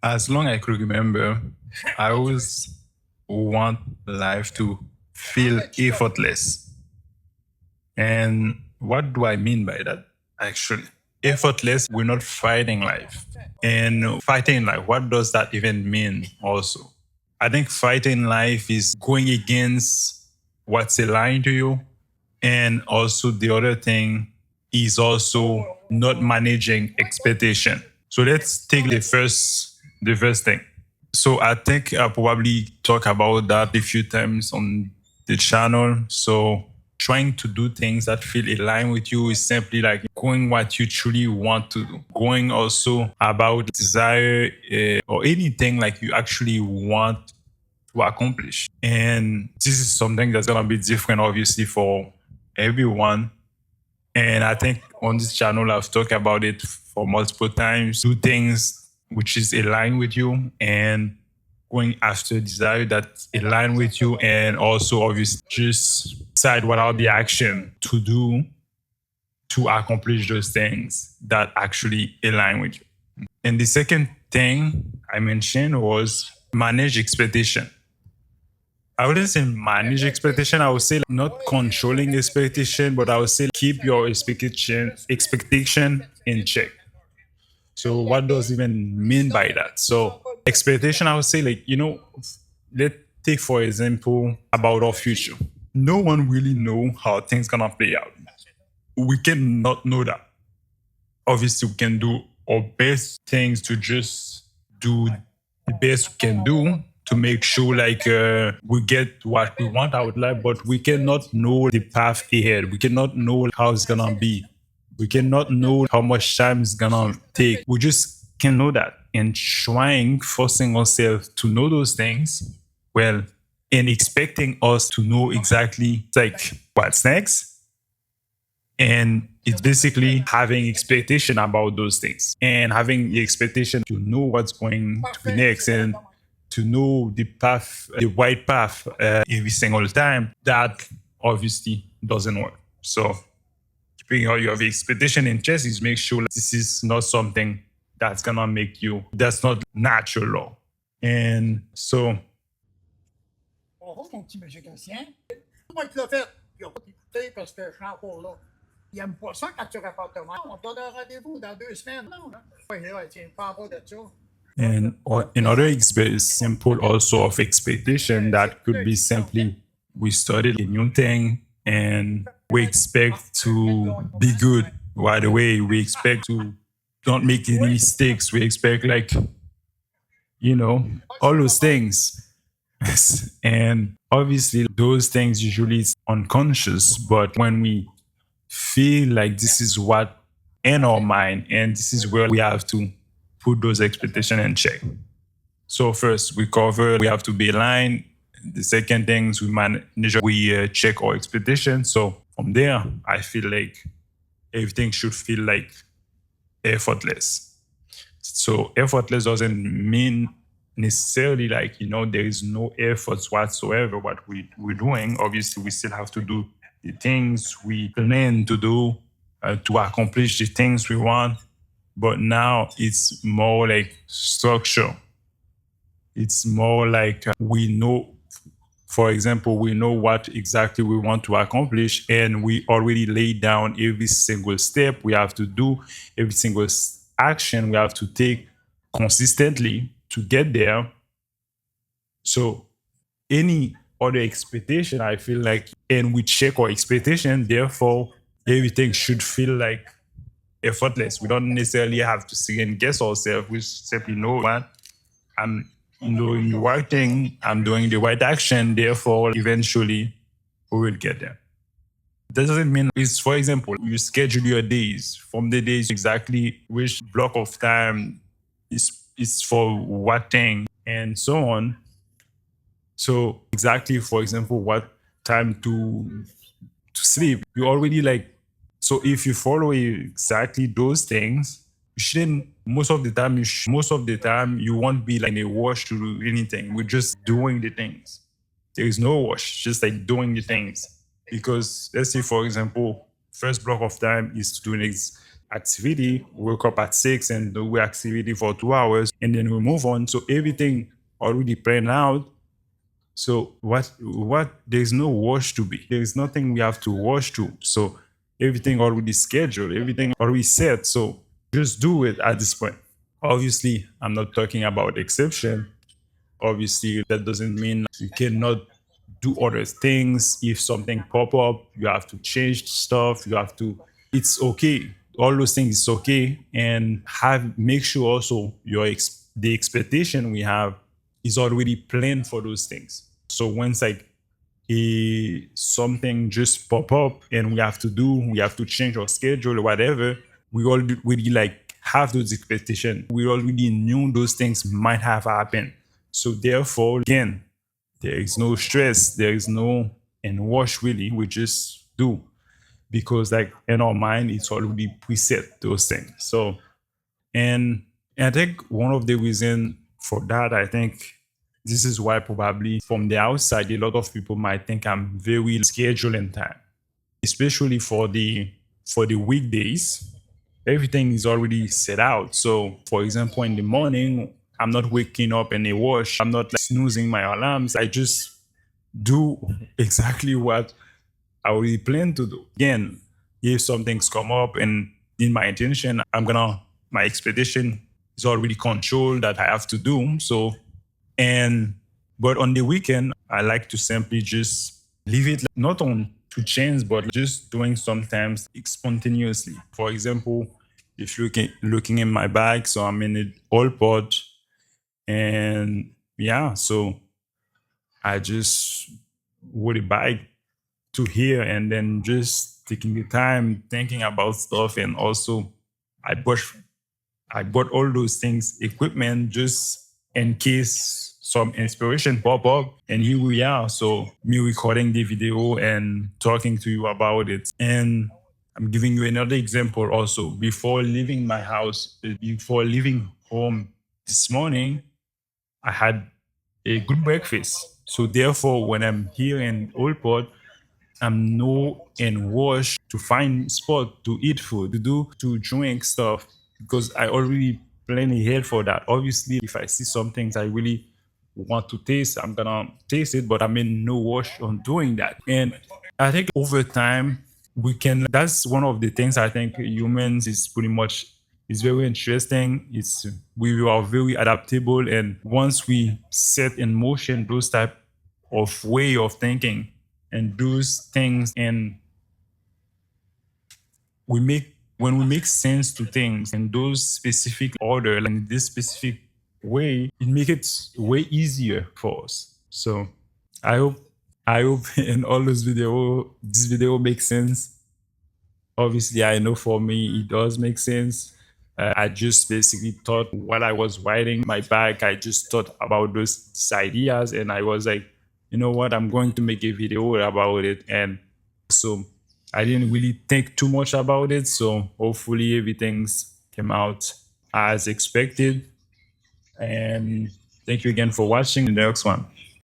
As long as I could remember, I always want life to feel effortless. And what do I mean by that? Actually, effortless, we're not fighting life. And fighting life, what does that even mean also? I think fighting life is going against what's aligned to you. And also the other thing is also not managing expectation. So let's take the first thing. So I think I probably talk about that a few times on the channel. So trying to do things that feel aligned with you is simply like going what you truly want to do. Going also about desire or anything like you actually want to accomplish. And this is something that's gonna be different, obviously, for everyone. And I think on this channel, I've talked about it for multiple times. Do things which is aligned with you and going after desire that align with you, and also obviously just decide what are the action to do to accomplish those things that actually align with you. And the second thing I mentioned was manage expectation. I wouldn't say manage expectation. I would say like not controlling expectation, but I would say keep your expectation in check. So what does even mean by that? So expectation, I would say like, let's take for example about our future. No one really know how things gonna play out. We cannot know that. Obviously, we can do our best things to just do the best we can do to make sure like we get what we want out of life, but we cannot know the path ahead. We cannot know how it's gonna be. We cannot know how much time it's gonna take. We just can know that. And trying, forcing ourselves to know those things, well, and expecting us to know exactly like what's next, and it's basically having expectation about those things and having the expectation to know what's going to be next and to know the path, the right path every single time. That obviously doesn't work. So keeping all your expectation in check is make sure this is not something that's gonna make you, that's not natural law. And so Bonjour, mon petit magicien. Moi qui l'ai fait, il n'a pas écouté parce que je suis encore là. Il n'aime pas ça quand tu rapportes mal. On te donne un rendez-vous dans 2 semaines. Non, hein? Oui, là, tiens, pas en bas de ça. and another simple also of expectation that could be simply we started a new thing and we expect to be good right away. We expect to don't make any mistakes. We expect like, all those things. And obviously those things usually is unconscious, but when we feel like this is what in our mind, and this is where we have to put those expectations in check. So first we cover, we have to be aligned. The second thing is we manage, we check our expectations. So from there, I feel like everything should feel like effortless. So effortless doesn't mean necessarily like, there is no efforts whatsoever what we're doing. Obviously, we still have to do the things we plan to do to accomplish the things we want. But now it's more like structure. It's more like we know, for example, we know what exactly we want to accomplish, and we already laid down every single step we have to do, every single action we have to take consistently to get there. So any other expectation, I feel like, and we check our expectation, therefore everything should feel like effortless. We don't necessarily have to second guess ourselves. We simply know what I'm doing the right thing, I'm doing the right action, therefore eventually we will get there. That doesn't mean it's, for example, you schedule your days from the days exactly which block of time is for what thing and so on. So exactly, for example, what time to sleep. You already like, so if you follow exactly those things, you shouldn't, most of the time you won't be like in a rush to do anything. We're just doing the things. There is no rush, just like doing the things. Because let's say, for example, first block of time is to do activity, wake up at 6 and do activity for 2 hours, and then we move on. So everything already planned out. So what there's no rush to be. There's nothing we have to rush to. So everything already scheduled, everything already set. So just do it at this point. Obviously, I'm not talking about exception. Obviously, that doesn't mean you cannot do other things. If something pop up, you have to change stuff. You have to. It's okay. All those things is okay, and have make sure also the expectation we have is already planned for those things. So once like something just pop up and we have to change our schedule or whatever, we already like have those expectations. We already knew those things might have happened. So therefore, again, there is no stress, there is no and rush really. We just do because like in our mind it's already preset those things. So and I think one of the reasons for that, I think this is why probably from the outside, a lot of people might think I'm very scheduling time, especially for the weekdays. Everything is already set out. So, for example, in the morning, I'm not waking up in a rush. I'm not like snoozing my alarms. I just do exactly what I already plan to do. Again, if something's come up and in my intention, my expectation is already controlled that I have to do. So, and, but on the weekend, I like to simply just leave it not on to change, but just doing sometimes spontaneously. For example, if you're looking in my bag, so I'm in it all pod and yeah, so I just would a bike to here and then just taking the time thinking about stuff and also I bought I bought all those things equipment just in case some inspiration pop up and here we are. So me recording the video and talking to you about it. And I'm giving you another example also. Before leaving my house, before leaving home this morning, I had a good breakfast. So therefore, when I'm here in Old Port, I'm no in rush to find spot to eat food, to drink stuff because I already plan ahead for that. Obviously, if I see some things I really want to taste, I'm gonna taste it, but I'm in no rush on doing that. And I think over time we can. That's one of the things I think humans is pretty much is very interesting. It's we are very adaptable, and once we set in motion those type of way of thinking and those things and we make when we make sense to things in those specific order like in this specific way it makes it way easier for us. So I hope I hope in all those video this video makes sense. Obviously, I know for me it does make sense. I just basically thought while I was writing my back, I just thought about those ideas and I was like, you know what, I'm going to make a video about it. And so I didn't really think too much about it. So hopefully everything's came out as expected. And thank you again for watching the next one.